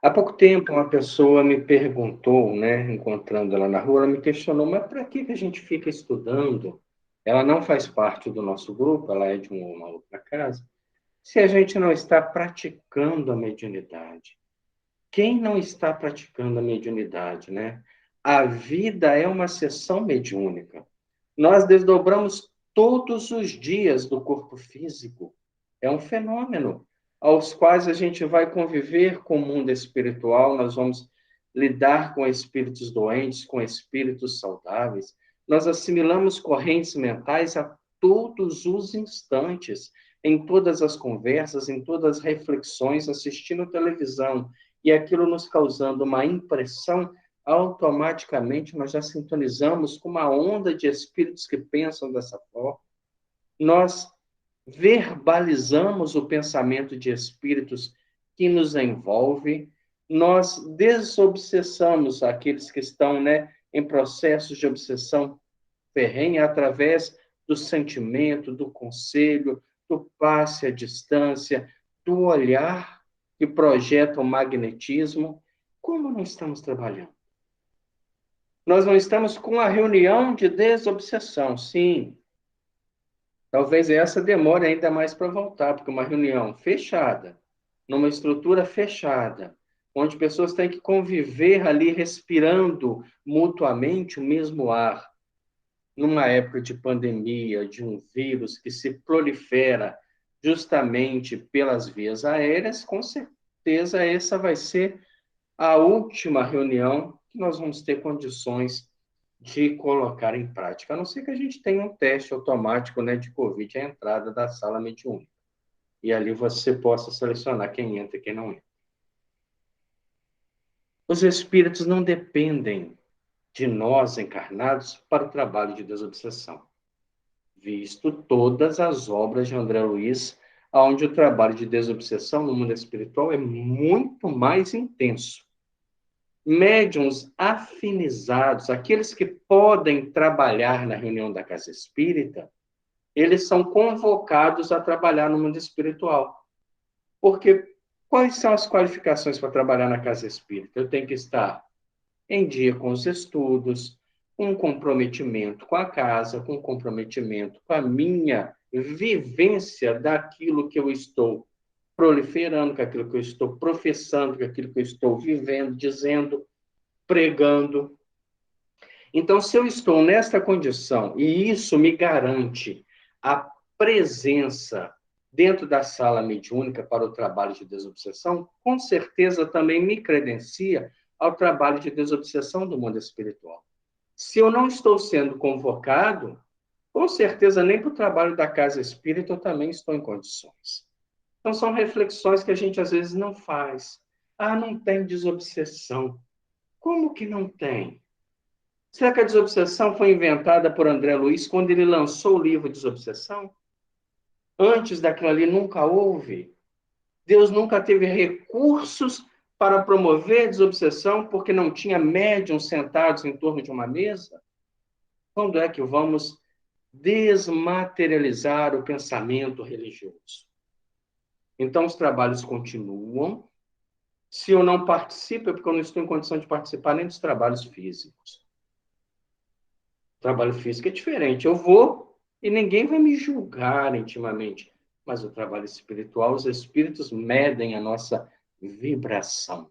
Há pouco tempo, uma pessoa me perguntou, né, encontrando ela na rua, ela me questionou, mas para que a gente fica estudando? Ela não faz parte do nosso grupo, ela é de uma outra casa. Se a gente não está praticando a mediunidade. Quem não está praticando a mediunidade, né? A vida é uma sessão mediúnica. Nós desdobramos todos os dias do corpo físico. É um fenômeno aos quais a gente vai conviver com o mundo espiritual, nós vamos lidar com espíritos doentes, com espíritos saudáveis. Nós assimilamos correntes mentais a todos os instantes, em todas as conversas, em todas as reflexões, assistindo televisão, e aquilo nos causando uma impressão, automaticamente nós já sintonizamos com uma onda de espíritos que pensam dessa forma. Nós verbalizamos o pensamento de espíritos que nos envolve, nós desobsessamos aqueles que estão, né, em processos de obsessão ferrenha através do sentimento, do conselho, do passe à distância, do olhar que projeta o magnetismo. Como não estamos trabalhando? Nós não estamos com a reunião de desobsessão, sim. Talvez essa demore ainda mais para voltar, porque uma reunião fechada, numa estrutura fechada, onde pessoas têm que conviver ali respirando mutuamente o mesmo ar, numa época de pandemia, de um vírus que se prolifera justamente pelas vias aéreas, com certeza essa vai ser a última reunião que nós vamos ter condições de colocar em prática, a não ser que a gente tenha um teste automático, né, de Covid à entrada da sala mediúnica. E ali você possa selecionar quem entra e quem não entra. Os espíritos não dependem de nós encarnados para o trabalho de desobsessão, visto todas as obras de André Luiz, onde o trabalho de desobsessão no mundo espiritual é muito mais intenso. Médiuns afinizados, aqueles que podem trabalhar na reunião da casa espírita, eles são convocados a trabalhar no mundo espiritual. Porque quais são as qualificações para trabalhar na casa espírita? Eu tenho que estar em dia com os estudos, um comprometimento com a casa, com um comprometimento com a minha vivência daquilo que eu estou proliferando, com aquilo que eu estou professando, com aquilo que eu estou vivendo, dizendo, pregando. Então, se eu estou nesta condição e isso me garante a presença dentro da sala mediúnica para o trabalho de desobsessão, com certeza também me credencia ao trabalho de desobsessão do mundo espiritual. Se eu não estou sendo convocado, com certeza nem para o trabalho da casa espírita eu também estou em condições. Então, são reflexões que a gente às vezes não faz. Ah, não tem desobsessão. Como que não tem? Será que a desobsessão foi inventada por André Luiz quando ele lançou o livro Desobsessão? Antes daquilo ali nunca houve. Deus nunca teve recursos para promover a desobsessão porque não tinha médiums sentados em torno de uma mesa? Quando é que vamos desmaterializar o pensamento religioso? Então, os trabalhos continuam. Se eu não participo, é porque eu não estou em condição de participar nem dos trabalhos físicos. O trabalho físico é diferente. Eu vou e ninguém vai me julgar intimamente. Mas o trabalho espiritual, os espíritos medem a nossa vibração.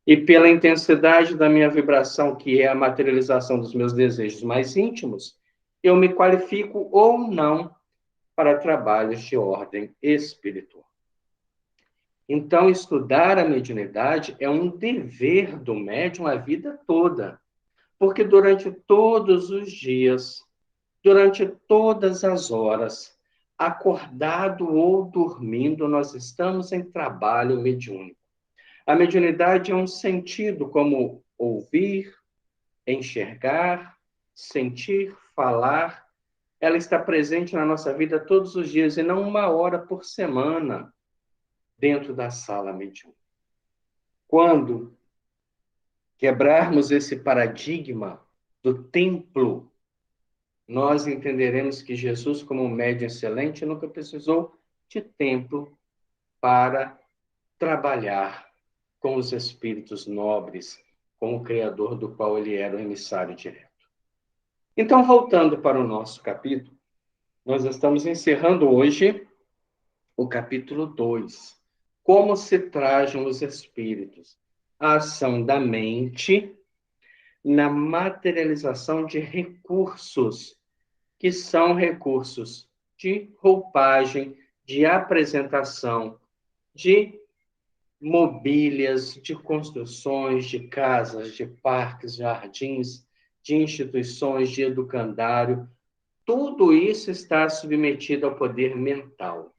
E pela intensidade da minha vibração, que é a materialização dos meus desejos mais íntimos, eu me qualifico ou não para trabalhos de ordem espiritual. Então, estudar a mediunidade é um dever do médium a vida toda, porque durante todos os dias, durante todas as horas, acordado ou dormindo, nós estamos em trabalho mediúnico. A mediunidade é um sentido como ouvir, enxergar, sentir, falar. Ela está presente na nossa vida todos os dias e não uma hora por semana dentro da sala mediúnica. Quando quebrarmos esse paradigma do templo, nós entenderemos que Jesus, como um médium excelente, nunca precisou de templo para trabalhar. com os espíritos nobres, com o Criador do qual ele era o emissário direto. Então, voltando para o nosso capítulo, nós estamos encerrando hoje o capítulo 2. Como se trajam os espíritos? A ação da mente na materialização de recursos, que são recursos de roupagem, de apresentação, de mobílias, de construções, de casas, de parques, jardins, de instituições, de educandário. Tudo isso está submetido ao poder mental.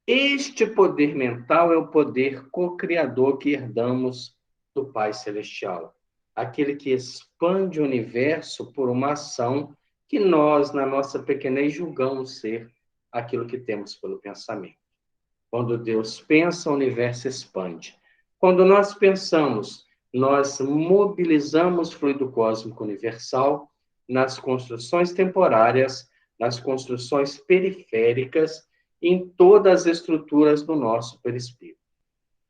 Este poder mental é o poder co-criador que herdamos do Pai Celestial. Aquele que expande o universo por uma ação que nós, na nossa pequenez, julgamos ser aquilo que temos pelo pensamento. Quando Deus pensa, o universo expande. Quando nós pensamos, nós mobilizamos o fluido cósmico universal nas construções temporárias, nas construções periféricas, em todas as estruturas do nosso perispírito.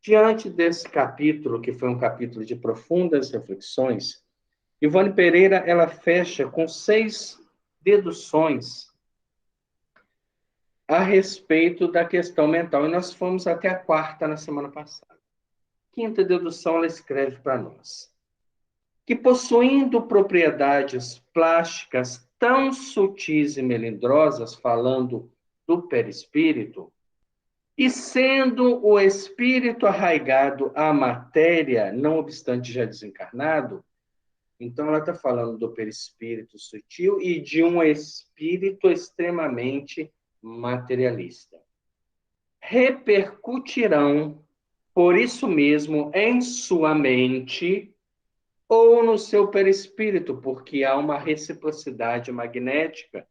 Diante desse capítulo, que foi um capítulo de profundas reflexões, Ivone Pereira ela fecha com 6 deduções a respeito da questão mental. E nós fomos até a 4ª na semana passada. 5ª dedução, ela escreve para nós que, possuindo propriedades plásticas tão sutis e melindrosas, falando do perispírito, e sendo o espírito arraigado à matéria, não obstante já desencarnado, então ela está falando do perispírito sutil e de um espírito extremamente materialista. Repercutirão, por isso mesmo, em sua mente ou no seu perispírito, porque há uma reciprocidade magnética,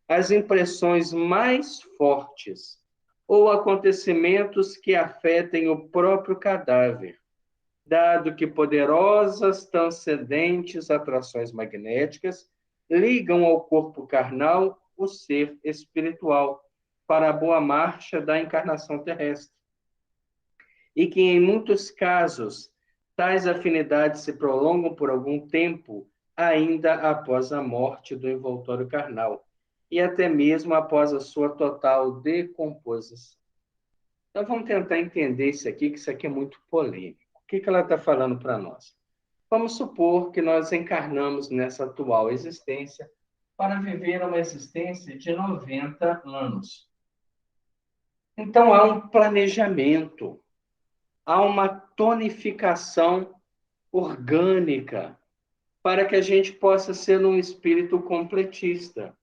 as impressões mais fortes ou acontecimentos que afetem o próprio cadáver, dado que poderosas transcendentes atrações magnéticas ligam ao corpo carnal o ser espiritual para a boa marcha da encarnação terrestre. E que, em muitos casos, tais afinidades se prolongam por algum tempo, ainda após a morte do envoltório carnal, e até mesmo após a sua total decomposição. Então, vamos tentar entender isso aqui, que isso aqui é muito polêmico. O que ela está falando para nós? Vamos supor que nós encarnamos nessa atual existência para viver uma existência de 90 anos. Então, há um planejamento, há uma tonificação orgânica para que a gente possa ser um espírito completista.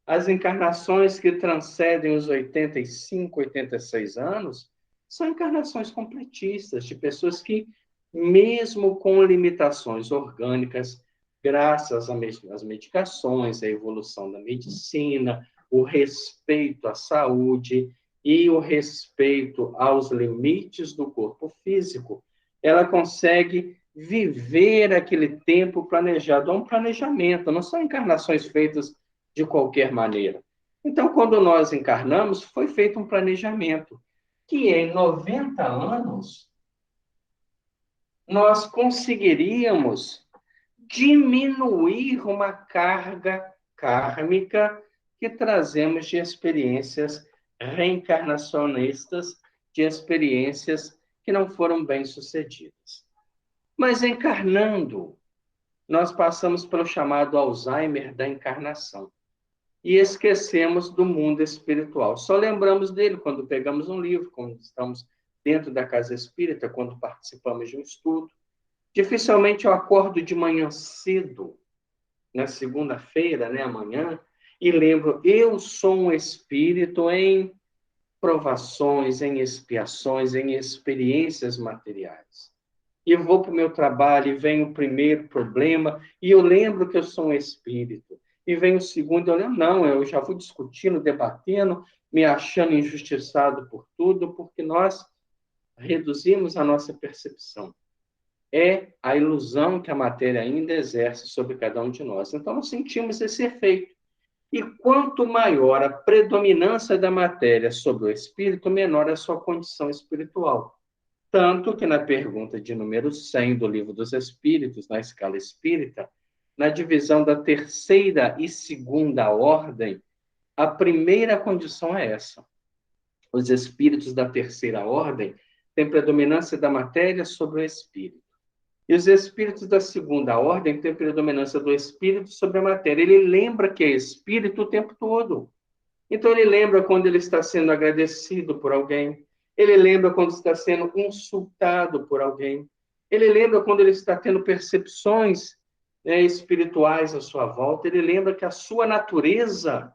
As encarnações que transcendem os 85, 86 anos são encarnações completistas, de pessoas que, mesmo com limitações orgânicas, graças às medicações, à evolução da medicina, o respeito à saúde e o respeito aos limites do corpo físico, ela consegue viver aquele tempo planejado. É um planejamento, não são encarnações feitas de qualquer maneira. Então, quando nós encarnamos, foi feito um planejamento, que em 90 anos, nós conseguiríamos diminuir uma carga kármica que trazemos de experiências reencarnacionistas, de experiências que não foram bem-sucedidas. Mas encarnando, nós passamos pelo chamado Alzheimer da encarnação e esquecemos do mundo espiritual. Só lembramos dele quando pegamos um livro, quando estamos dentro da casa espírita, quando participamos de um estudo. Dificilmente eu acordo de manhã cedo, na segunda-feira, amanhã, e lembro, eu sou um espírito em provações, em expiações, em experiências materiais. E eu vou para o meu trabalho e vem o primeiro problema, e eu lembro que eu sou um espírito. E vem o segundo, eu lembro, não, eu já vou discutindo, debatendo, me achando injustiçado por tudo, porque nós reduzimos a nossa percepção. É a ilusão que a matéria ainda exerce sobre cada um de nós. Então, nós sentimos esse efeito. E quanto maior a predominância da matéria sobre o espírito, menor a sua condição espiritual. Tanto que na pergunta de número 100 do Livro dos Espíritos, na escala espírita, na divisão da terceira e segunda ordem, a primeira condição é essa. Os espíritos da terceira ordem têm predominância da matéria sobre o espírito. E os espíritos da segunda ordem têm predominância do espírito sobre a matéria. Ele lembra que é espírito o tempo todo. Então, ele lembra quando ele está sendo agradecido por alguém. Ele lembra quando está sendo insultado por alguém. Ele lembra quando ele está tendo percepções, espirituais à sua volta. Ele lembra que a sua natureza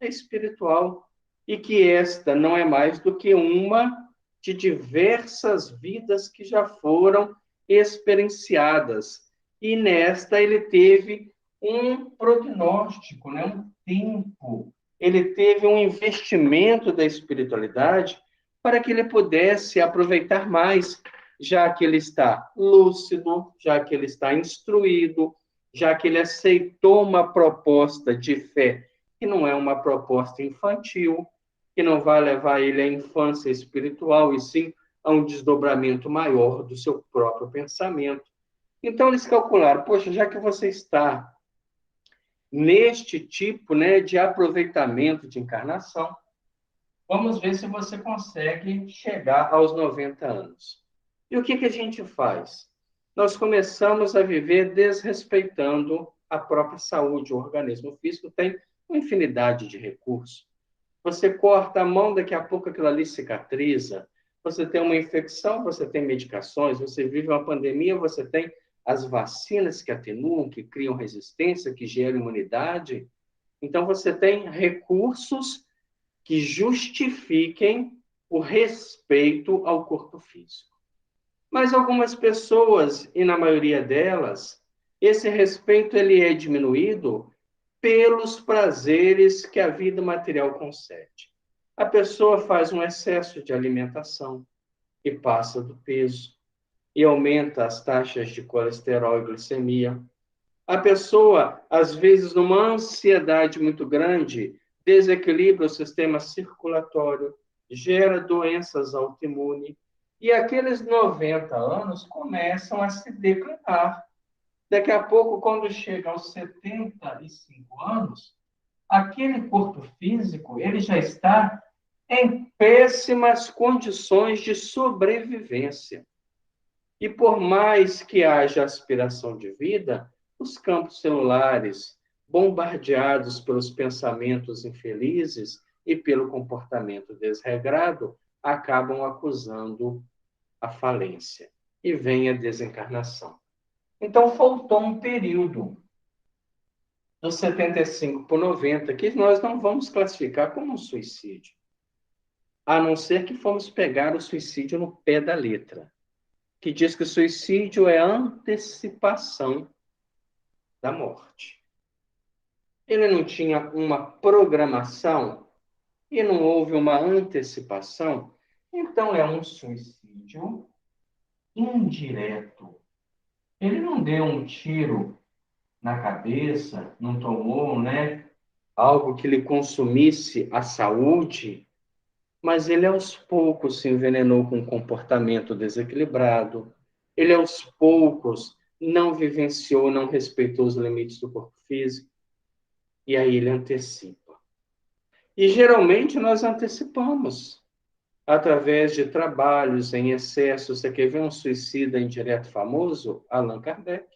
é espiritual e que esta não é mais do que uma de diversas vidas que já foram experienciadas. E nesta ele teve um prognóstico, um tempo. Ele teve um investimento da espiritualidade para que ele pudesse aproveitar mais, já que ele está lúcido, já que ele está instruído, já que ele aceitou uma proposta de fé que não é uma proposta infantil, que não vai levar ele à infância espiritual, e sim a um desdobramento maior do seu próprio pensamento. Então, eles calcularam, poxa, já que você está neste tipo, de aproveitamento de encarnação, vamos ver se você consegue chegar aos 90 anos. E o que a gente faz? Nós começamos a viver desrespeitando a própria saúde. O organismo físico tem uma infinidade de recursos. Você corta a mão, daqui a pouco aquilo ali cicatriza. Você tem uma infecção, você tem medicações. Você vive uma pandemia, você tem as vacinas que atenuam, que criam resistência, que geram imunidade. Então, você tem recursos que justifiquem o respeito ao corpo físico. Mas algumas pessoas, e na maioria delas, esse respeito ele é diminuído pelos prazeres que a vida material concede. A pessoa faz um excesso de alimentação e passa do peso, e aumenta as taxas de colesterol e glicemia. A pessoa, às vezes, numa ansiedade muito grande, desequilibra o sistema circulatório, gera doenças autoimunes, e aqueles 90 anos começam a se declinar. Daqui a pouco, quando chega aos 75 anos, aquele corpo físico ele já está em péssimas condições de sobrevivência. E por mais que haja aspiração de vida, os campos celulares, bombardeados pelos pensamentos infelizes e pelo comportamento desregrado, acabam acusando a falência. E vem a desencarnação. Então, faltou um período dos 75 por 90, que nós não vamos classificar como um suicídio, a não ser que fomos pegar o suicídio no pé da letra, que diz que o suicídio é a antecipação da morte. Ele não tinha uma programação e não houve uma antecipação, então é um suicídio indireto. Ele não deu um tiro na cabeça, não tomou, algo que lhe consumisse a saúde, mas ele aos poucos se envenenou com um comportamento desequilibrado, ele aos poucos não vivenciou, não respeitou os limites do corpo físico, e aí ele antecipa. E geralmente nós antecipamos através de trabalhos em excesso. Você quer ver um suicida indireto famoso? Allan Kardec,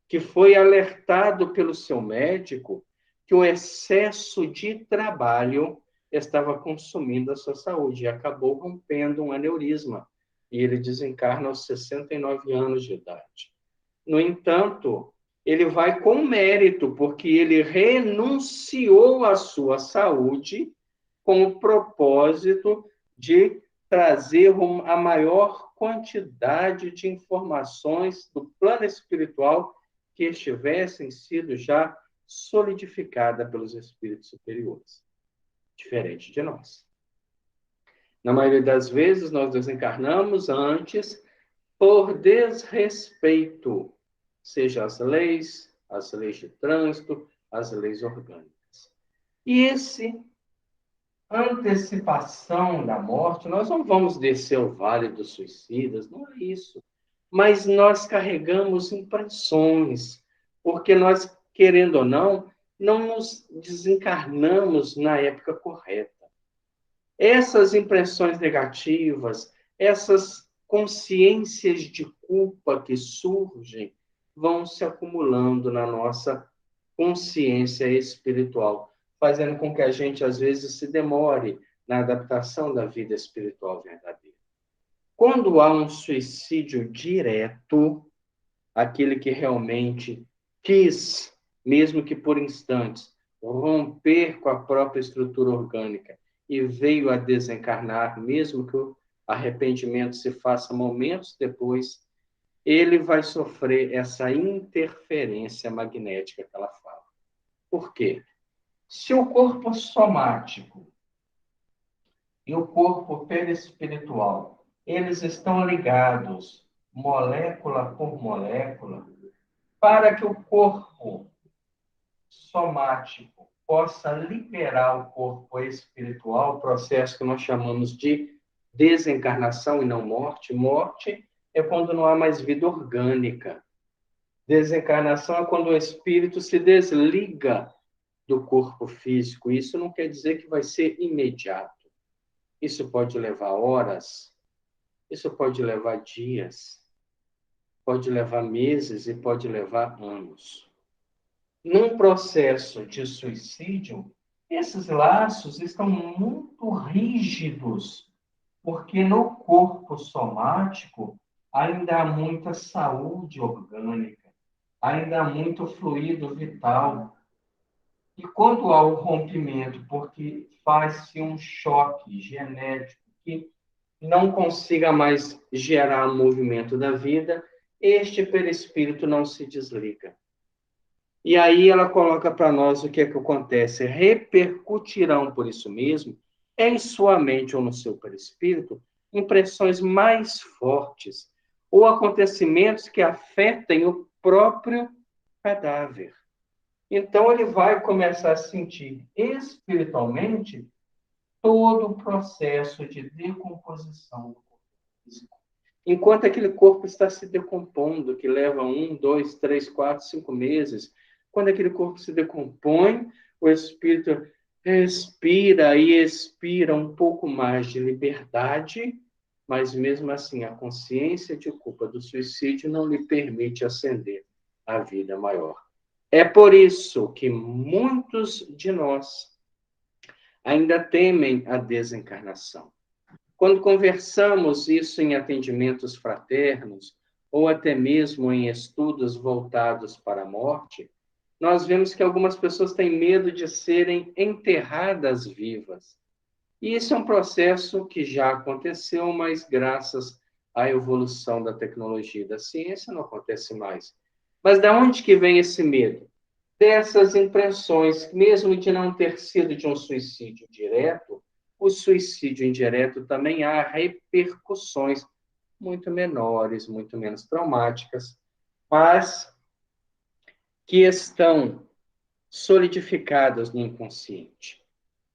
que foi alertado pelo seu médico que o excesso de trabalho estava consumindo a sua saúde e acabou rompendo um aneurisma. E ele desencarna aos 69 anos de idade. No entanto, ele vai com mérito, porque ele renunciou à sua saúde com o propósito de trazer a maior quantidade de informações do plano espiritual que estivessem sido já solidificada pelos espíritos superiores, diferente de nós. Na maioria das vezes, nós desencarnamos antes por desrespeito, seja as leis de trânsito, as leis orgânicas. E esse antecipação da morte, nós não vamos descer o vale dos suicidas, não é isso. Mas nós carregamos impressões, porque nós, querendo ou não, não nos desencarnamos na época correta. Essas impressões negativas, essas consciências de culpa que surgem, vão se acumulando na nossa consciência espiritual, fazendo com que a gente, às vezes, se demore na adaptação da vida espiritual verdadeira. Quando há um suicídio direto, aquele que realmente quis, mesmo que por instantes, romper com a própria estrutura orgânica e veio a desencarnar, mesmo que o arrependimento se faça momentos depois, ele vai sofrer essa interferência magnética que ela fala. Por quê? Se o corpo somático e o corpo perispiritual, eles estão ligados molécula por molécula, para que o corpo somático possa liberar o corpo espiritual, processo que nós chamamos de desencarnação e não morte. Morte é quando não há mais vida orgânica. Desencarnação é quando o espírito se desliga do corpo físico. Isso não quer dizer que vai ser imediato. Isso pode levar horas, isso pode levar dias, pode levar meses e pode levar anos. Num processo de suicídio, esses laços estão muito rígidos, porque no corpo somático ainda há muita saúde orgânica, ainda há muito fluido vital. E quando há o rompimento, porque faz-se um choque genético que não consiga mais gerar o movimento da vida, este perispírito não se desliga. E aí ela coloca para nós o que é que acontece. Repercutirão, por isso mesmo, em sua mente ou no seu perispírito, impressões mais fortes ou acontecimentos que afetem o próprio cadáver. Então ele vai começar a sentir espiritualmente todo o processo de decomposição do corpo físico. Enquanto aquele corpo está se decompondo, que leva 1, 2, 3, 4, 5 meses, quando aquele corpo se decompõe, o espírito respira e expira um pouco mais de liberdade, mas mesmo assim a consciência de culpa do suicídio não lhe permite ascender à vida maior. É por isso que muitos de nós ainda temem a desencarnação. Quando conversamos isso em atendimentos fraternos, ou até mesmo em estudos voltados para a morte, nós vemos que algumas pessoas têm medo de serem enterradas vivas. E isso é um processo que já aconteceu, mas graças à evolução da tecnologia e da ciência não acontece mais. Mas de onde que vem esse medo? Dessas impressões, mesmo de não ter sido de um suicídio direto, o suicídio indireto também há repercussões muito menores, muito menos traumáticas, mas que estão solidificadas no inconsciente.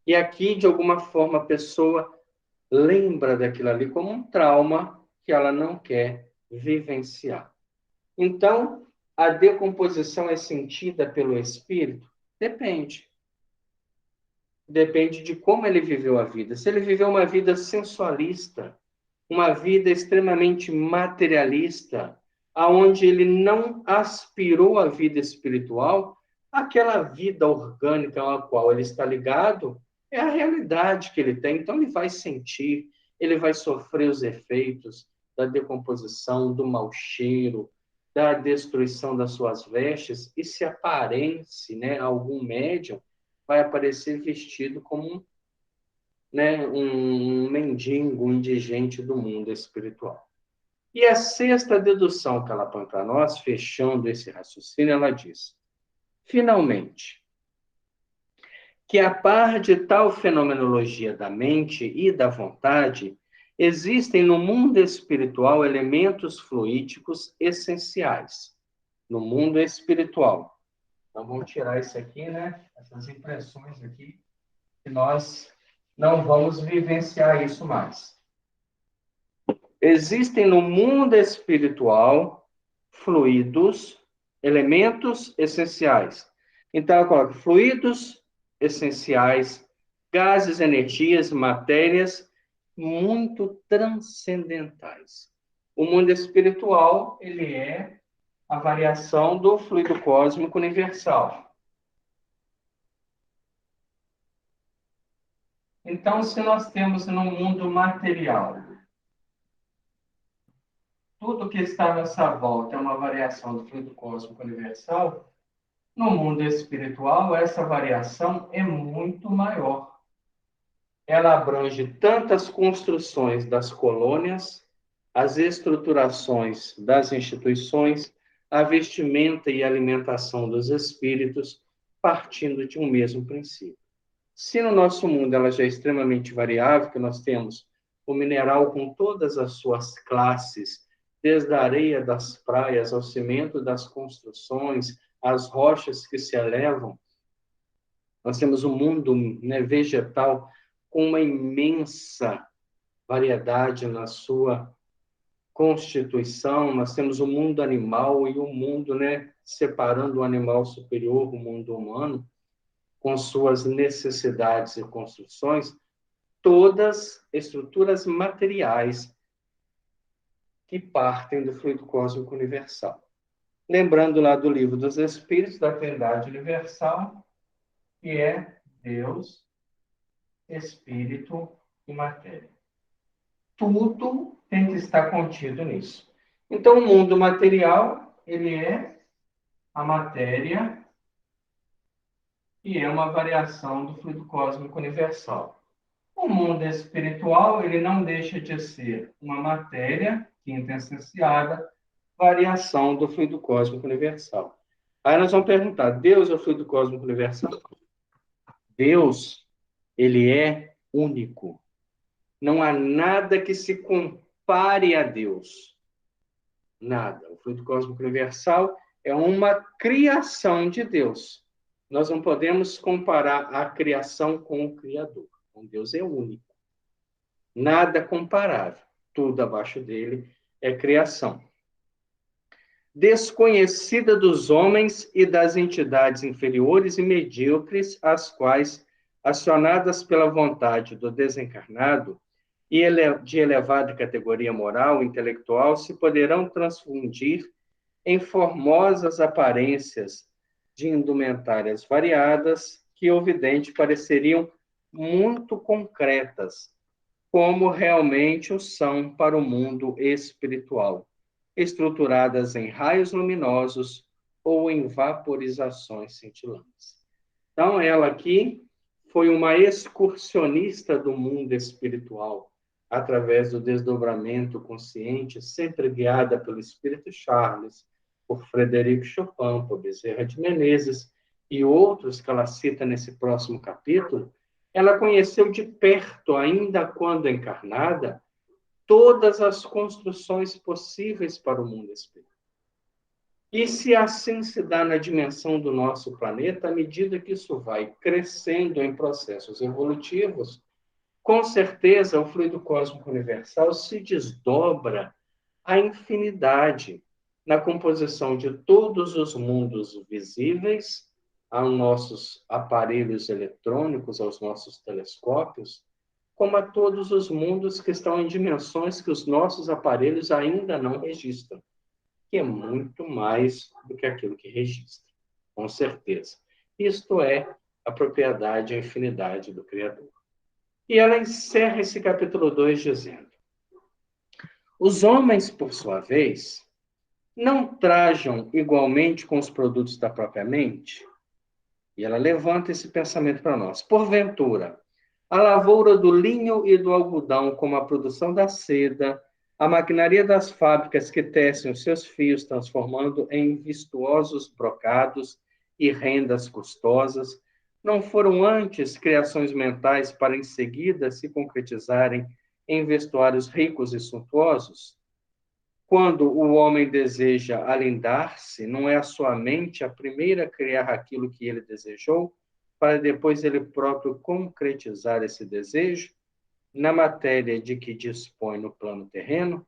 E aqui, de alguma forma, a pessoa lembra daquilo ali como um trauma que ela não quer vivenciar. Então, a decomposição é sentida pelo espírito? Depende. Depende de como ele viveu a vida. Se ele viveu uma vida sensualista, uma vida extremamente materialista, aonde ele não aspirou à vida espiritual, aquela vida orgânica à qual ele está ligado é a realidade que ele tem. Então ele vai sentir, ele vai sofrer os efeitos da decomposição, do mau cheiro, da destruição das suas vestes, e se aparece, né, algum médium, vai aparecer vestido como um mendigo, um indigente do mundo espiritual. E a sexta dedução que ela põe para nós, fechando esse raciocínio, ela diz: finalmente, que a par de tal fenomenologia da mente e da vontade, existem no mundo espiritual elementos fluídicos essenciais. No mundo espiritual. Então vamos tirar isso aqui, né? Essas impressões aqui que nós não vamos vivenciar isso mais. Existem no mundo espiritual fluidos, elementos essenciais. Então, eu coloco fluidos essenciais, gases, energias, matérias muito transcendentais. O mundo espiritual, ele é a variação do fluido cósmico universal. Então, se nós temos no mundo material, tudo que está à nossa volta é uma variação do fluido cósmico universal, no mundo espiritual, essa variação é muito maior. Ela abrange tantas construções das colônias, as estruturações das instituições, a vestimenta e alimentação dos espíritos, partindo de um mesmo princípio. Se no nosso mundo ela já é extremamente variável, que nós temos o mineral com todas as suas classes, desde a areia das praias ao cimento das construções, as rochas que se elevam, nós temos um mundo, né, vegetal com uma imensa variedade na sua constituição. Nós temos o mundo animal e o mundo, né, separando o animal superior, o mundo humano, com suas necessidades e construções, todas estruturas materiais que partem do fluido cósmico universal. Lembrando lá do livro dos Espíritos, da Trindade Universal, que é Deus, Espírito e matéria. Tudo tem que estar contido nisso. Então, o mundo material, ele é a matéria e é uma variação do fluido cósmico universal. O mundo espiritual, ele não deixa de ser uma matéria quintessenciada, variação do fluido cósmico universal. Aí nós vamos perguntar, Deus é o fluido cósmico universal? Deus, ele é único. Não há nada que se compare a Deus. Nada. O fluido cósmico universal é uma criação de Deus. Nós não podemos comparar a criação com o Criador. Então, Deus é único. Nada comparável. Tudo abaixo dele é criação. Desconhecida dos homens e das entidades inferiores e medíocres, as quais, acionadas pela vontade do desencarnado e de elevada categoria moral e intelectual, se poderão transfundir em formosas aparências de indumentárias variadas que, evidente, pareceriam muito concretas, como realmente o são para o mundo espiritual, estruturadas em raios luminosos ou em vaporizações cintilantes. Então, ela aqui foi uma excursionista do mundo espiritual, através do desdobramento consciente, sempre guiada pelo Espírito Charles, por Frederico Chopin, por Bezerra de Menezes e outros que ela cita nesse próximo capítulo. Ela conheceu de perto, ainda quando encarnada, todas as construções possíveis para o mundo espiritual. E se assim se dá na dimensão do nosso planeta, à medida que isso vai crescendo em processos evolutivos, com certeza o fluido cósmico universal se desdobra à infinidade na composição de todos os mundos visíveis, aos nossos aparelhos eletrônicos, aos nossos telescópios, como a todos os mundos que estão em dimensões que os nossos aparelhos ainda não registram, que é muito mais do que aquilo que registra, com certeza. Isto é a propriedade, a infinidade do Criador. E ela encerra esse capítulo 2 dizendo: os homens, por sua vez, não trajam igualmente com os produtos da própria mente? E ela levanta esse pensamento para nós. Porventura, a lavoura do linho e do algodão, como a produção da seda, a maquinaria das fábricas que tecem os seus fios, transformando em vistosos brocados e rendas custosas, não foram antes criações mentais para em seguida se concretizarem em vestuários ricos e suntuosos? Quando o homem deseja alindar-se, não é a sua mente a primeira a criar aquilo que ele desejou, para depois ele próprio concretizar esse desejo na matéria de que dispõe no plano terreno,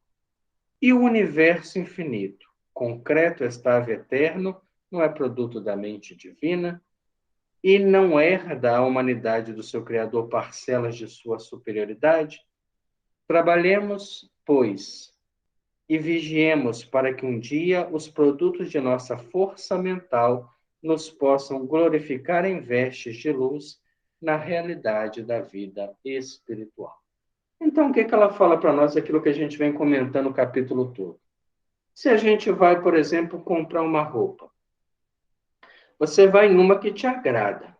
e o universo infinito, concreto, estável, eterno, não é produto da mente divina e não herda a humanidade do seu Criador parcelas de sua superioridade? Trabalhemos, pois, e vigiemos para que um dia os produtos de nossa força mental nos possam glorificar em vestes de luz na realidade da vida espiritual. Então, o que ela fala para nós? Aquilo que a gente vem comentando o capítulo todo. Se a gente vai, por exemplo, comprar uma roupa, você vai em uma que te agrada,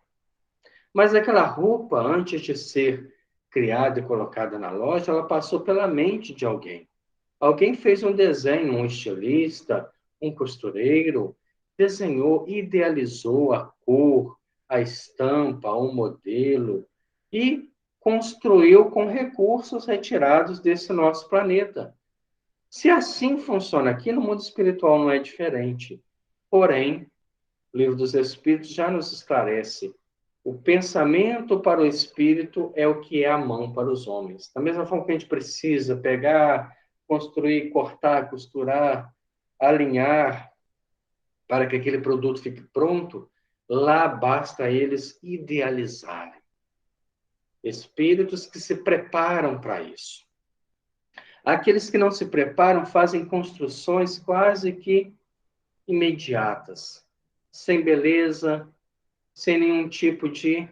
mas aquela roupa, antes de ser criada e colocada na loja, ela passou pela mente de alguém. Alguém fez um desenho, um estilista, um costureiro, desenhou, idealizou a cor, a estampa, o modelo e construiu com recursos retirados desse nosso planeta. Se assim funciona aqui, no mundo espiritual não é diferente. Porém, o Livro dos Espíritos já nos esclarece: o pensamento para o espírito é o que é a mão para os homens. Da mesma forma que a gente precisa pegar, construir, cortar, costurar, alinhar para que aquele produto fique pronto, lá basta eles idealizarem. Espíritos que se preparam para isso. Aqueles que não se preparam fazem construções quase que imediatas, sem beleza, sem nenhum tipo de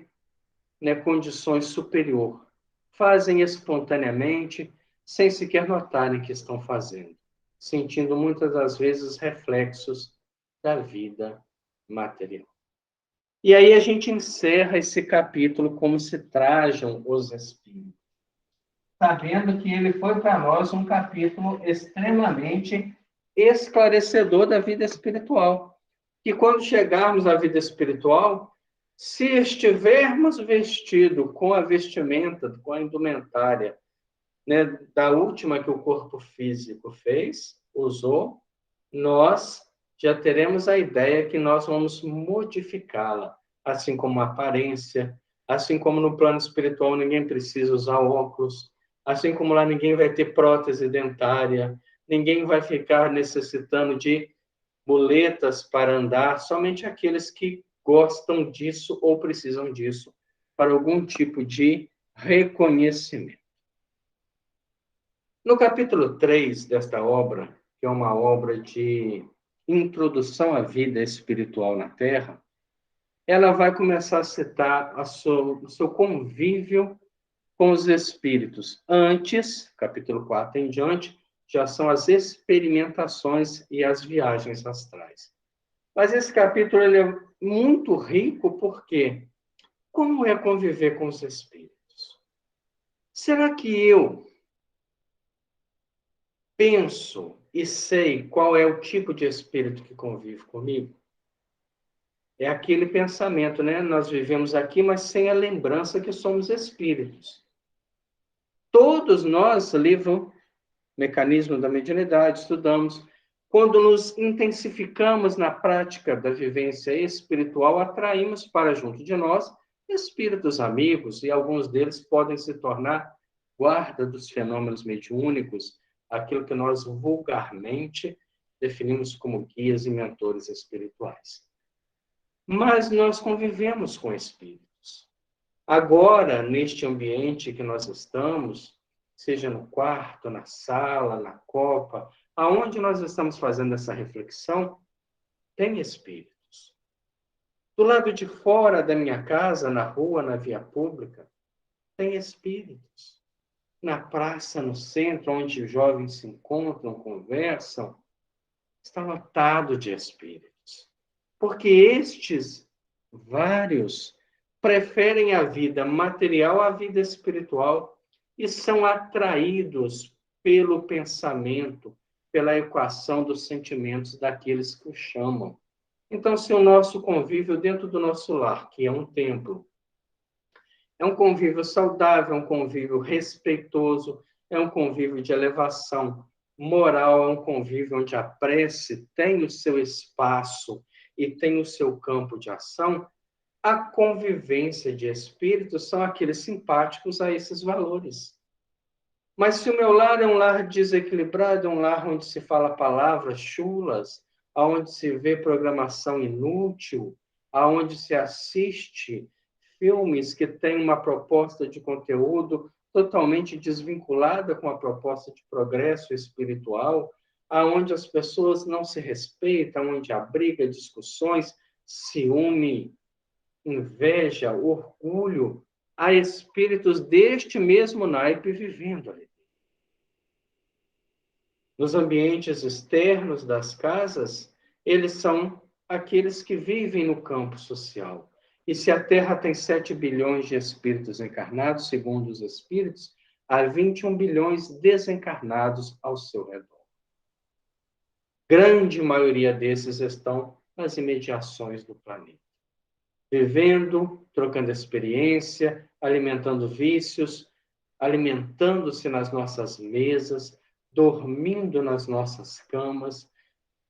condições superior. Fazem espontaneamente, sem sequer notarem que estão fazendo, sentindo muitas das vezes reflexos da vida material. E aí a gente encerra esse capítulo como se trajam os espíritos, sabendo que ele foi para nós um capítulo extremamente esclarecedor da vida espiritual. Que quando chegarmos à vida espiritual, se estivermos vestidos com a vestimenta, com a indumentária, da última que o corpo físico fez, usou, nós já teremos a ideia que nós vamos modificá-la, assim como a aparência, assim como no plano espiritual ninguém precisa usar óculos, assim como lá ninguém vai ter prótese dentária, ninguém vai ficar necessitando de muletas para andar, somente aqueles que gostam disso ou precisam disso para algum tipo de reconhecimento. No capítulo 3 desta obra, que é uma obra de introdução à vida espiritual na Terra, ela vai começar a citar o seu convívio com os espíritos. Antes, capítulo 4 em diante, já são as experimentações e as viagens astrais. Mas esse capítulo ele é muito rico porque como é conviver com os espíritos? Será que eu penso e sei qual é o tipo de espírito que convive comigo? É aquele pensamento, né? Nós vivemos aqui, mas sem a lembrança que somos espíritos. Todos nós, livro Mecanismo da Mediunidade, estudamos. Quando nos intensificamos na prática da vivência espiritual, atraímos para junto de nós espíritos amigos, e alguns deles podem se tornar guarda dos fenômenos mediúnicos, aquilo que nós vulgarmente definimos como guias e mentores espirituais. Mas nós convivemos com espíritos. Agora, neste ambiente que nós estamos, seja no quarto, na sala, na copa, aonde nós estamos fazendo essa reflexão, tem espíritos. Do lado de fora da minha casa, na rua, na via pública, tem espíritos. Na praça, no centro, onde os jovens se encontram, conversam, está lotado de espíritos. Porque estes vários preferem a vida material à vida espiritual e são atraídos pelo pensamento, pela equação dos sentimentos daqueles que o chamam. Então, se o nosso convívio dentro do nosso lar, que é um templo, é um convívio saudável, é um convívio respeitoso, é um convívio de elevação moral, é um convívio onde a prece tem o seu espaço e tem o seu campo de ação, A convivência de espíritos são aqueles simpáticos a esses valores. Mas se o meu lar é um lar desequilibrado, um lar onde se fala palavras chulas, onde se vê programação inútil, aonde se assiste filmes que têm uma proposta de conteúdo totalmente desvinculada com a proposta de progresso espiritual, aonde as pessoas não se respeitam, onde há briga, discussões, ciúme, inveja, orgulho, há espíritos deste mesmo naipe vivendo ali. Nos ambientes externos das casas, eles são aqueles que vivem no campo social. E se a Terra tem 7 bilhões de espíritos encarnados, segundo os espíritos, há 21 bilhões desencarnados ao seu redor. Grande maioria desses estão nas imediações do planeta. Vivendo, trocando experiência, alimentando vícios, alimentando-se nas nossas mesas, dormindo nas nossas camas,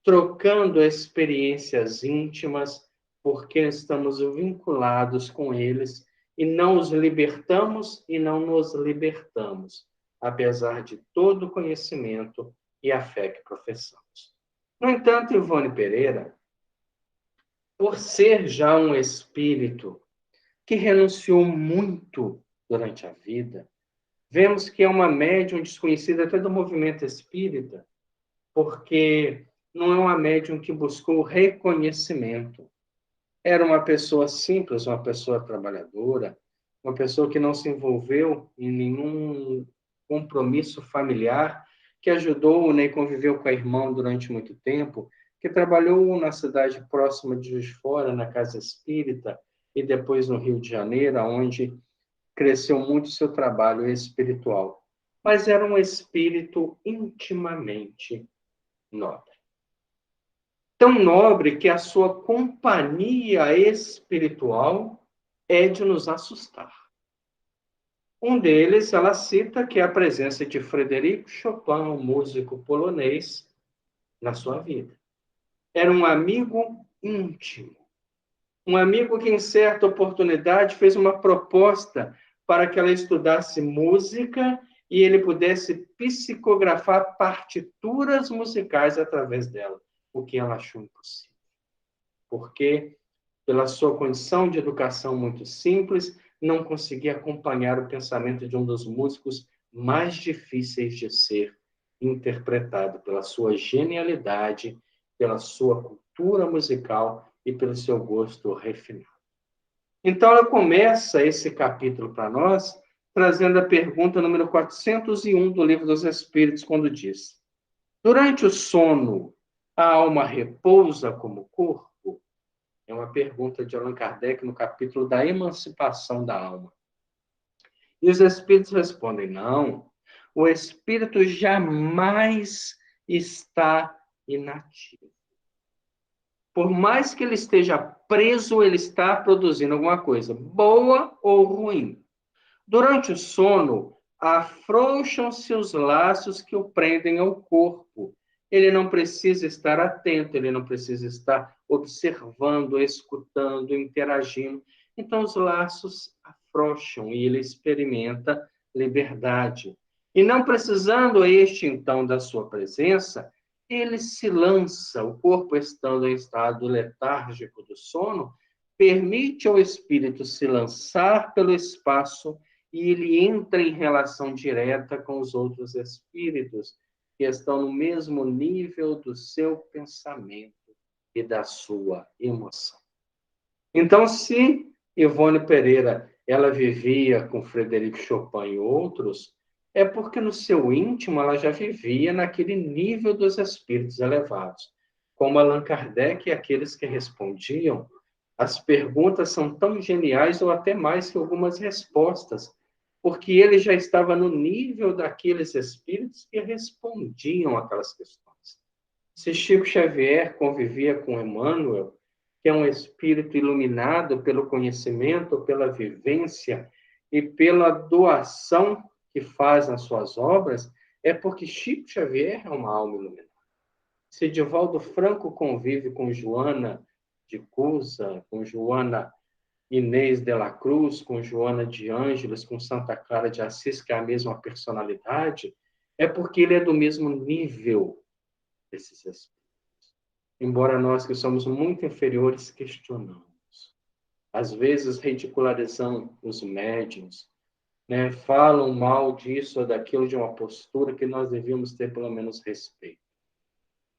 trocando experiências íntimas, porque estamos vinculados com eles e não os libertamos e não nos libertamos, apesar de todo o conhecimento e a fé que professamos. No entanto, Ivone Pereira, por ser já um espírito que renunciou muito durante a vida, vemos que é uma médium desconhecida até do movimento espírita, porque não é uma médium que buscou reconhecimento. Era uma pessoa simples, uma pessoa trabalhadora, uma pessoa que não se envolveu em nenhum compromisso familiar, que ajudou, né, e conviveu com a irmã durante muito tempo, que trabalhou na cidade próxima de Juiz de Fora, na Casa Espírita, e depois no Rio de Janeiro, onde cresceu muito seu trabalho espiritual. Mas era um espírito intimamente nobre. Tão nobre que a sua companhia espiritual é de nos assustar. Um deles, ela cita que é a presença de Frederico Chopin, um músico polonês, na sua vida. Era um amigo íntimo. Um amigo que, em certa oportunidade, fez uma proposta para que ela estudasse música e ele pudesse psicografar partituras musicais através dela, o que ela achou impossível. Porque, pela sua condição de educação muito simples, não conseguia acompanhar o pensamento de um dos músicos mais difíceis de ser interpretado, pela sua genialidade, pela sua cultura musical e pelo seu gosto refinado. Então, ela começa esse capítulo para nós, trazendo a pergunta número 401 do Livro dos Espíritos, quando diz: durante o sono, a alma repousa como o corpo? É uma pergunta de Allan Kardec no capítulo da emancipação da alma. E os espíritos respondem: não, o espírito jamais está inativo. Por mais que ele esteja preso, ele está produzindo alguma coisa, boa ou ruim. Durante o sono, afrouxam-se os laços que o prendem ao corpo. Ele não precisa estar atento, ele não precisa estar observando, escutando, interagindo. Então, os laços afrouxam e ele experimenta liberdade. E não precisando este, então, da sua presença, ele se lança, o corpo estando em estado letárgico do sono, permite ao espírito se lançar pelo espaço e ele entra em relação direta com os outros espíritos que estão no mesmo nível do seu pensamento e da sua emoção. Então, se Ivone Pereira ela vivia com Frederico Chopin e outros, é porque no seu íntimo ela já vivia naquele nível dos espíritos elevados. Como Allan Kardec e aqueles que respondiam, as perguntas são tão geniais ou até mais que algumas respostas, porque ele já estava no nível daqueles espíritos que respondiam aquelas questões. Se Chico Xavier convivia com Emmanuel, que é um espírito iluminado pelo conhecimento, pela vivência e pela doação que faz nas suas obras, é porque Chico Xavier é uma alma iluminada. Se Divaldo Franco convive com Joana de Cusa, com Joana Inês de la Cruz, com Joana de Ângeles, com Santa Clara de Assis, que é a mesma personalidade, é porque ele é do mesmo nível desses espíritos. Embora nós que somos muito inferiores questionamos. Às vezes ridicularizam os médiuns, né? Falam mal disso ou daquilo de uma postura que nós devíamos ter pelo menos respeito.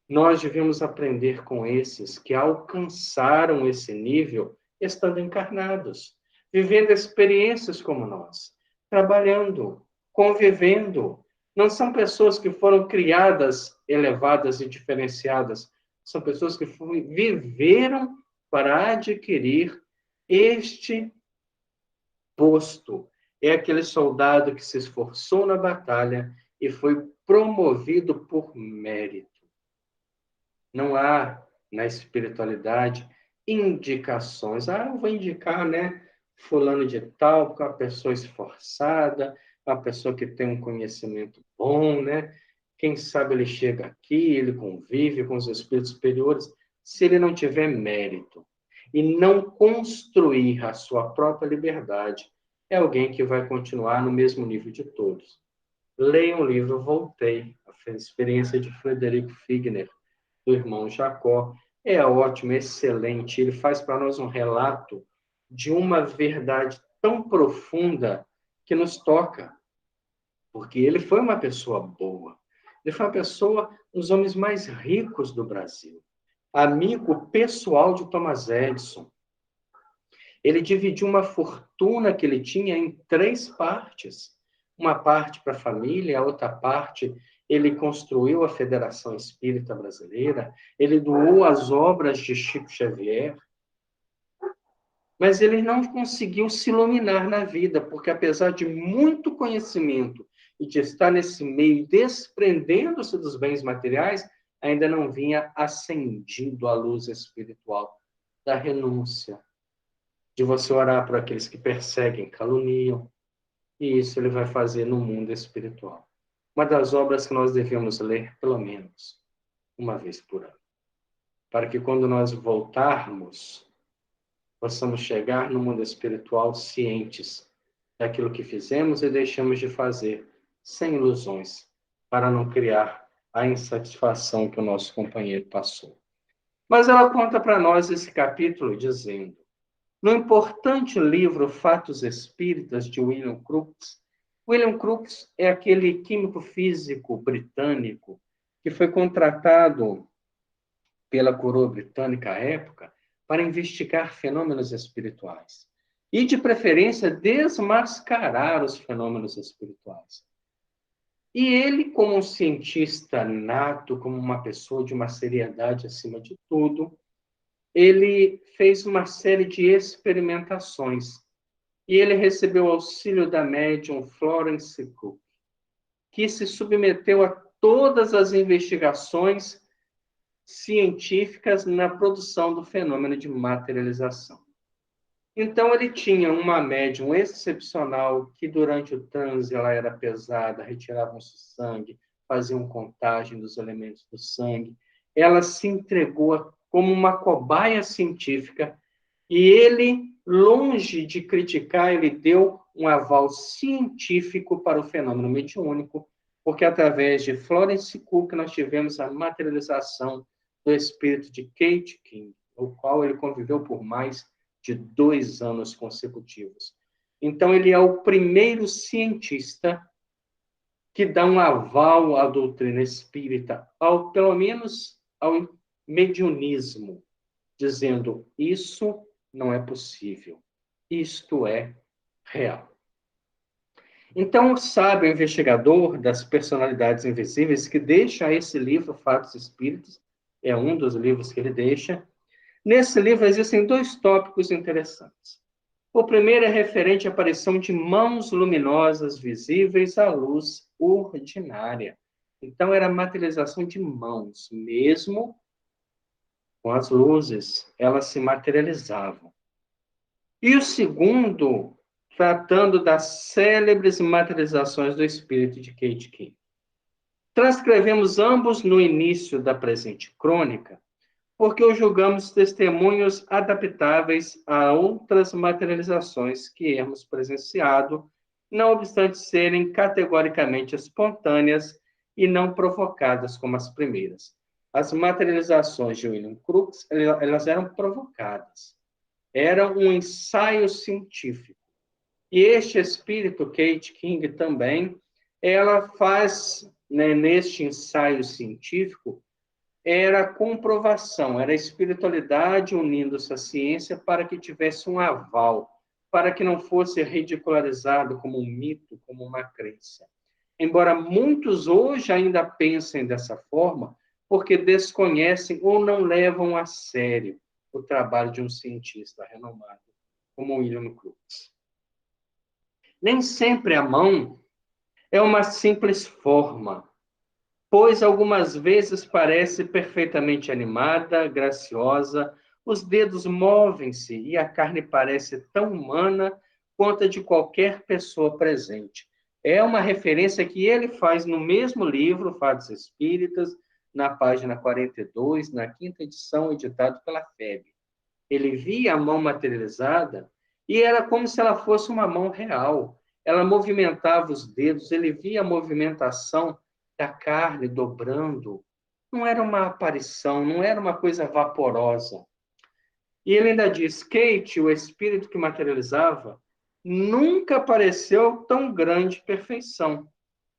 Nós devemos aprender com esses que alcançaram esse nível estando encarnados, vivendo experiências como nós, trabalhando, convivendo. Não são pessoas que foram criadas, elevadas e diferenciadas. São pessoas que viveram para adquirir este posto. É aquele soldado que se esforçou na batalha e foi promovido por mérito. Não há na espiritualidade indicações. Eu vou indicar, né, fulano de tal, porque é uma pessoa esforçada, uma pessoa que tem um conhecimento bom, né? Quem sabe ele chega aqui, ele convive com os espíritos superiores, se ele não tiver mérito e não construir a sua própria liberdade, é alguém que vai continuar no mesmo nível de todos. Leia um livro, Voltei, a experiência de Frederico Figner, do irmão Jacó, é ótimo, excelente. Ele faz para nós um relato de uma verdade tão profunda que nos toca, porque ele foi uma pessoa boa. Ele foi uma pessoa, um dos homens mais ricos do Brasil. Amigo pessoal de Thomas Edison. Ele dividiu uma fortuna que ele tinha em 3 partes. Uma parte para a família, a outra parte ele construiu a Federação Espírita Brasileira, ele doou as obras de Chico Xavier, mas ele não conseguiu se iluminar na vida, porque apesar de muito conhecimento e de estar nesse meio desprendendo-se dos bens materiais, ainda não vinha acendido a luz espiritual da renúncia, de você orar por aqueles que perseguem, caluniam, e isso ele vai fazer no mundo espiritual. Uma das obras que nós devemos ler, pelo menos, uma vez por ano. Para que quando nós voltarmos, possamos chegar no mundo espiritual cientes daquilo que fizemos e deixamos de fazer, sem ilusões, para não criar a insatisfação que o nosso companheiro passou. Mas ela conta para nós esse capítulo dizendo: no importante livro Fatos Espíritas, de William Crookes, William Crookes é aquele químico físico britânico que foi contratado pela coroa britânica à época para investigar fenômenos espirituais. E, de preferência, desmascarar os fenômenos espirituais. E ele, como um cientista nato, como uma pessoa de uma seriedade acima de tudo, ele fez uma série de experimentações. E ele recebeu auxílio da médium Florence Cook, que se submeteu a todas as investigações científicas na produção do fenômeno de materialização. Então, ele tinha uma médium excepcional, que durante o transe ela era pesada, retiravam-se sangue, faziam contagem dos elementos do sangue. Ela se entregou como uma cobaia científica e ele, longe de criticar, ele deu um aval científico para o fenômeno mediúnico, porque através de Florence Cook nós tivemos a materialização do espírito de Kate King, o qual ele conviveu por mais de 2 anos consecutivos. Então, ele é o primeiro cientista que dá um aval à doutrina espírita, pelo menos ao mediunismo, dizendo: isso não é possível, isto é real. Então, o sábio investigador das personalidades invisíveis, que deixa esse livro, Fatos Espíritas, é um dos livros que ele deixa. Nesse livro existem 2 tópicos interessantes. O primeiro é referente à aparição de mãos luminosas visíveis à luz ordinária. Então, era a materialização de mãos, mesmo com as luzes, elas se materializavam. E o segundo, tratando das célebres materializações do espírito de Kate King. Transcrevemos ambos no início da presente crônica, porque os julgamos testemunhos adaptáveis a outras materializações que hemos presenciado, não obstante serem categoricamente espontâneas e não provocadas como as primeiras. As materializações de William Crookes, elas eram provocadas. Era um ensaio científico. E este espírito, Kate King, também, ela faz, né, neste ensaio científico, era a comprovação, era a espiritualidade unindo-se à ciência para que tivesse um aval, para que não fosse ridicularizado como um mito, como uma crença. Embora muitos hoje ainda pensem dessa forma, porque desconhecem ou não levam a sério o trabalho de um cientista renomado, como William Crookes. Nem sempre a mão é uma simples forma, pois algumas vezes parece perfeitamente animada, graciosa, os dedos movem-se e a carne parece tão humana quanto a de qualquer pessoa presente. É uma referência que ele faz no mesmo livro, Fatos Espíritas, na página 42, na quinta edição, editado pela FEB. Ele via a mão materializada e era como se ela fosse uma mão real. Ela movimentava os dedos, ele via a movimentação da carne dobrando. Não era uma aparição, não era uma coisa vaporosa. E ele ainda diz, Kate, o espírito que materializava, nunca pareceu tão grande perfeição.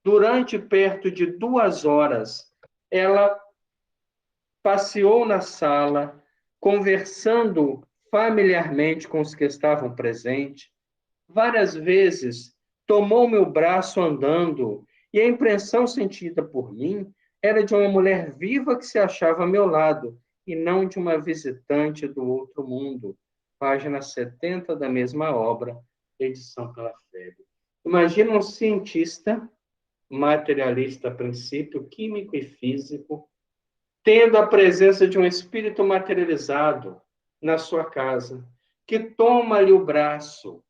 Durante perto de 2 horas, ela passeou na sala, conversando familiarmente com os que estavam presentes. Várias vezes tomou meu braço andando, e a impressão sentida por mim era de uma mulher viva que se achava a meu lado, e não de uma visitante do outro mundo. Página 70 da mesma obra, edição pela FEB. Imagina um cientista, materialista a princípio, químico e físico, tendo a presença de um espírito materializado na sua casa, que toma-lhe o braço,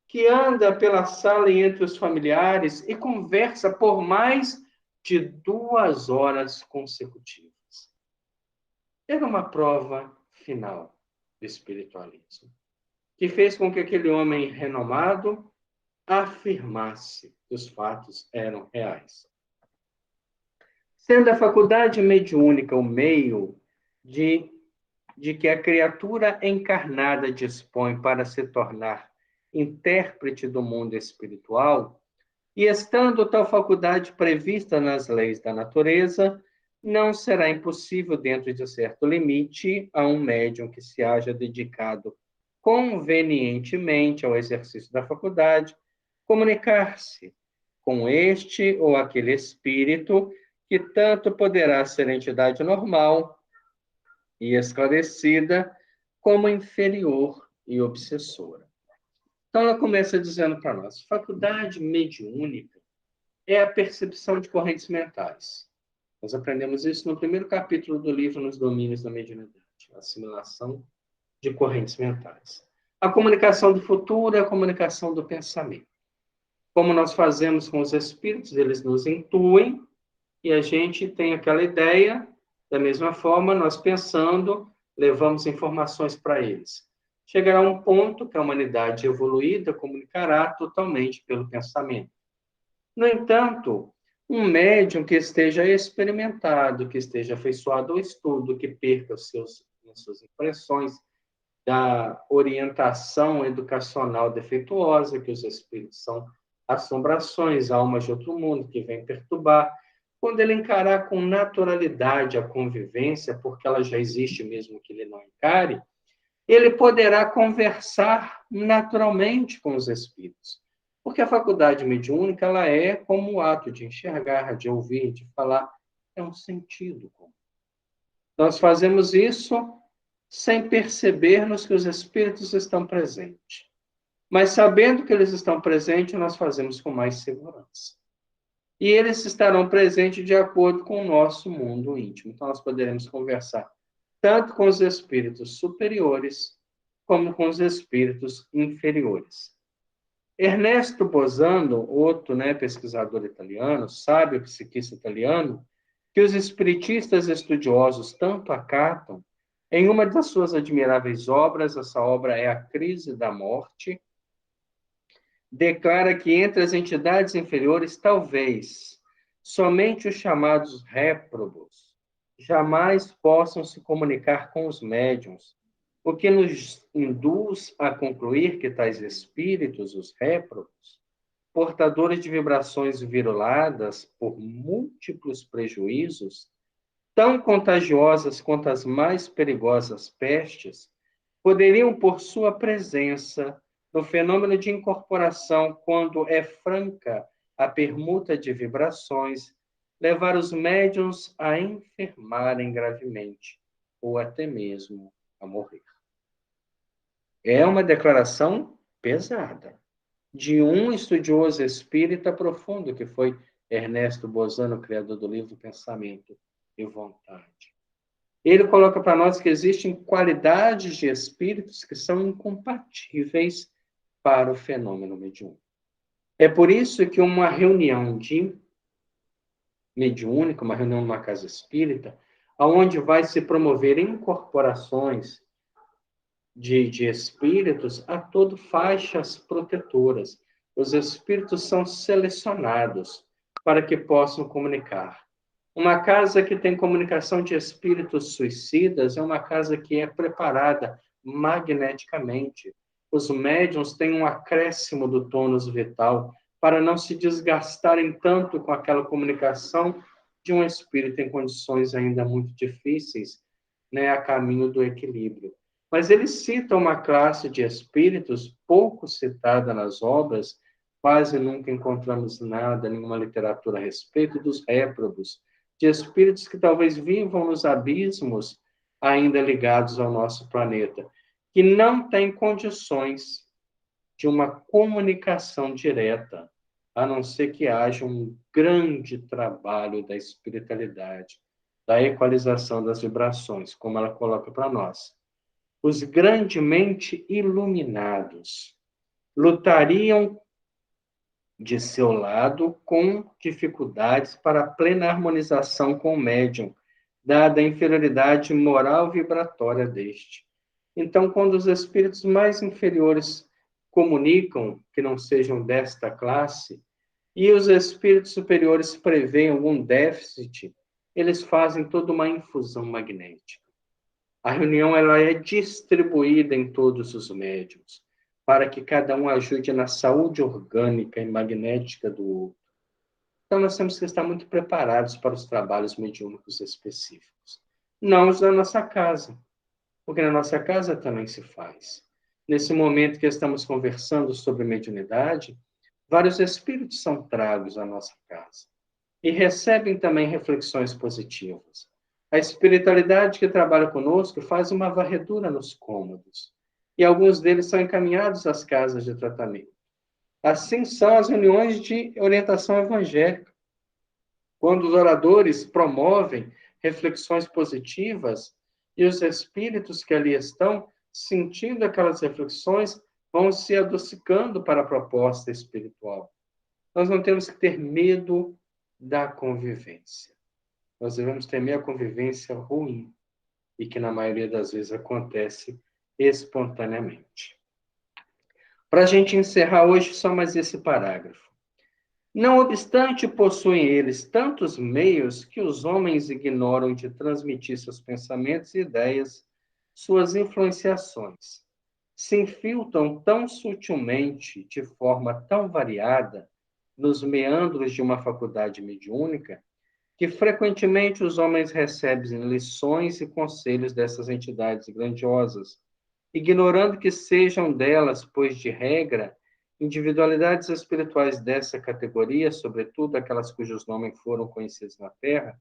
que anda pela sala e entre os familiares e conversa por mais de 2 horas consecutivas. Era uma prova final do espiritualismo, que fez com que aquele homem renomado afirmasse que os fatos eram reais. Sendo a faculdade mediúnica o meio de que a criatura encarnada dispõe para se tornar intérprete do mundo espiritual, e estando tal faculdade prevista nas leis da natureza, não será impossível, dentro de certo limite, a um médium que se haja dedicado convenientemente ao exercício da faculdade, comunicar-se com este ou aquele espírito que tanto poderá ser entidade normal e esclarecida, como inferior e obsessora. Então, ela começa dizendo para nós, faculdade mediúnica é a percepção de correntes mentais. Nós aprendemos isso no primeiro capítulo do livro Nos Domínios da Mediunidade, a assimilação de correntes mentais. A comunicação do futuro é a comunicação do pensamento. Como nós fazemos com os espíritos, eles nos intuem, e a gente tem aquela ideia, da mesma forma, nós pensando, levamos informações para eles. Chegará um ponto que a humanidade evoluída comunicará totalmente pelo pensamento. No entanto, um médium que esteja experimentado, que esteja afeiçoado ao estudo, que perca as suas impressões da orientação educacional defeituosa, que os espíritos são assombrações, almas de outro mundo que vêm perturbar, quando ele encarar com naturalidade a convivência, porque ela já existe mesmo que ele não encare, ele poderá conversar naturalmente com os espíritos. Porque a faculdade mediúnica, ela é como o ato de enxergar, de ouvir, de falar, é um sentido comum. Nós fazemos isso sem percebermos que os espíritos estão presentes. Mas sabendo que eles estão presentes, nós fazemos com mais segurança. E eles estarão presentes de acordo com o nosso mundo íntimo. Então, nós poderemos conversar tanto com os espíritos superiores, como com os espíritos inferiores. Ernesto Bosano, outro pesquisador italiano, sábio psiquista italiano, que os espiritistas estudiosos tanto acatam, Em uma das suas admiráveis obras, essa obra é A Crise da Morte, declara que entre as entidades inferiores, talvez somente os chamados réprobos jamais possam se comunicar com os médiuns, o que nos induz a concluir que tais espíritos, os réprobos, portadores de vibrações viruladas por múltiplos prejuízos, tão contagiosas quanto as mais perigosas pestes, poderiam, por sua presença no fenômeno de incorporação, quando é franca a permuta de vibrações, levar os médiuns a enfermarem gravemente, ou até mesmo a morrer. É uma declaração pesada de um estudioso espírita profundo, que foi Ernesto Bozano, criador do livro Pensamento e Vontade. Ele coloca para nós que existem qualidades de espíritos que são incompatíveis para o fenômeno mediúnico. É por isso que uma reunião de mediúnica, uma reunião numa casa espírita, onde vai se promover incorporações de espíritos, a todo faixas protetoras. Os espíritos são selecionados para que possam comunicar. Uma casa que tem comunicação de espíritos suicidas é uma casa que é preparada magneticamente. Os médiuns têm um acréscimo do tônus vital para não se desgastarem tanto com aquela comunicação de um espírito em condições ainda muito difíceis, né, a caminho do equilíbrio. Mas ele cita uma classe de espíritos pouco citada nas obras, quase nunca encontramos nada, nenhuma literatura a respeito dos réprobos, de espíritos que talvez vivam nos abismos ainda ligados ao nosso planeta, que não têm condições de uma comunicação direta, a não ser que haja um grande trabalho da espiritualidade, da equalização das vibrações, como ela coloca para nós. Os grandemente iluminados lutariam de seu lado com dificuldades para a plena harmonização com o médium, dada a inferioridade moral vibratória deste. Então, quando os espíritos mais inferiores comunicam que não sejam desta classe, e os espíritos superiores preveem algum déficit, eles fazem toda uma infusão magnética. A reunião ela é distribuída em todos os médiuns, para que cada um ajude na saúde orgânica e magnética do outro. Então, nós temos que estar muito preparados para os trabalhos mediúnicos específicos. Não os da nossa casa, porque na nossa casa também se faz. Nesse momento que estamos conversando sobre mediunidade, vários espíritos são tragos à nossa casa e recebem também reflexões positivas. A espiritualidade que trabalha conosco faz uma varredura nos cômodos, e alguns deles são encaminhados às casas de tratamento. Assim são as reuniões de orientação evangélica. Quando os oradores promovem reflexões positivas, e os espíritos que ali estão, sentindo aquelas reflexões, vão se adocicando para a proposta espiritual. Nós não temos que ter medo da convivência. Nós devemos temer a convivência ruim, e que na maioria das vezes acontece espontaneamente. Para a gente encerrar hoje, só mais esse parágrafo. Não obstante, possuem eles tantos meios que os homens ignoram de transmitir seus pensamentos e ideias, suas influenciações. Se infiltram tão sutilmente, de forma tão variada, nos meandros de uma faculdade mediúnica, que frequentemente os homens recebem lições e conselhos dessas entidades grandiosas, ignorando que sejam delas, pois de regra, individualidades espirituais dessa categoria, sobretudo aquelas cujos nomes foram conhecidos na Terra,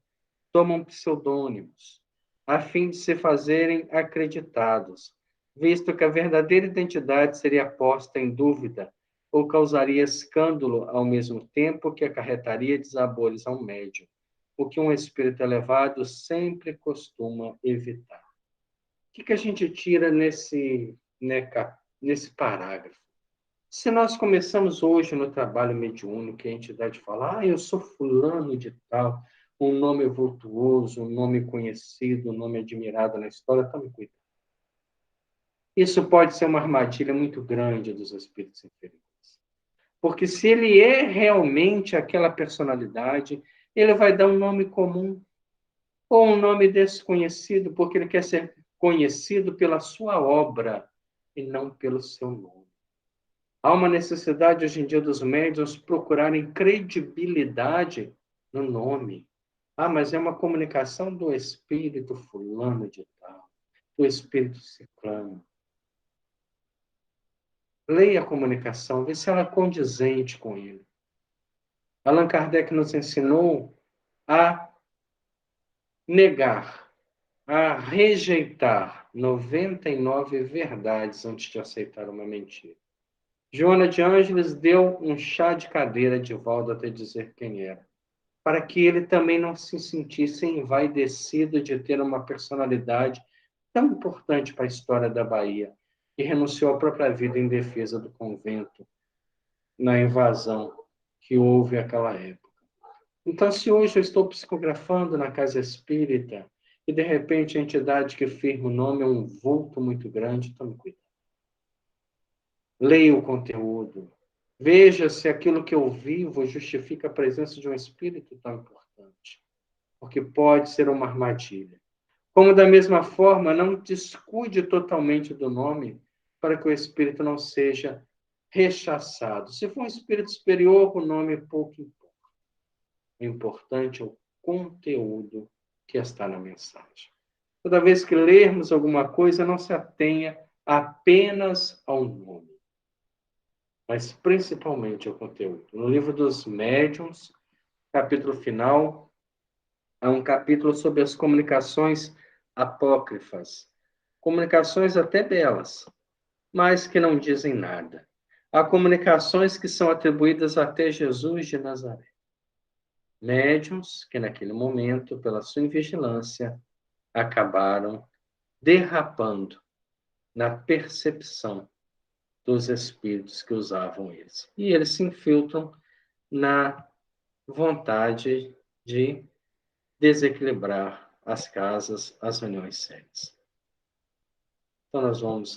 tomam pseudônimos, a fim de se fazerem acreditados, visto que a verdadeira identidade seria posta em dúvida ou causaria escândalo ao mesmo tempo que acarretaria desabores ao médium, o que um espírito elevado sempre costuma evitar. O que a gente tira nesse parágrafo? Se nós começamos hoje no trabalho mediúnico, a entidade fala, eu sou fulano de tal, um nome vultuoso, um nome conhecido, um nome admirado na história, tome cuidado. Isso pode ser uma armadilha muito grande dos espíritos inferiores. Porque se ele é realmente aquela personalidade, ele vai dar um nome comum ou um nome desconhecido, porque ele quer ser conhecido pela sua obra e não pelo seu nome. Há uma necessidade hoje em dia dos médiuns procurarem credibilidade no nome. Ah, mas é uma comunicação do espírito fulano de tal, do espírito ciclano. Leia a comunicação, vê se ela é condizente com ele. Allan Kardec nos ensinou a negar, a rejeitar 99 verdades antes de aceitar uma mentira. Joana de Ângeles deu um chá de cadeira a Divaldo até dizer quem era, para que ele também não se sentisse envaidecido de ter uma personalidade tão importante para a história da Bahia, e renunciou à própria vida em defesa do convento na invasão que houve naquela época. Então, se hoje eu estou psicografando na casa espírita e, de repente, a entidade que firma o nome é um vulto muito grande, tome cuidado. Leia o conteúdo. Veja se aquilo que eu vivo justifica a presença de um espírito tão importante, porque pode ser uma armadilha. Como, da mesma forma, não descuide totalmente do nome para que o espírito não seja rechaçado. Se for um espírito superior, o nome pouco importa. O importante é o conteúdo que está na mensagem. Toda vez que lermos alguma coisa, não se atenha apenas ao nome, mas principalmente ao conteúdo. No livro dos Médiuns, capítulo final, há um capítulo sobre as comunicações apócrifas. Comunicações até belas, mas que não dizem nada. Há comunicações que são atribuídas até Jesus de Nazaré. Médiuns que, naquele momento, pela sua invigilância, acabaram derrapando na percepção dos espíritos que usavam eles. E eles se infiltram na vontade de desequilibrar as casas, as reuniões sérias. Então, nós vamos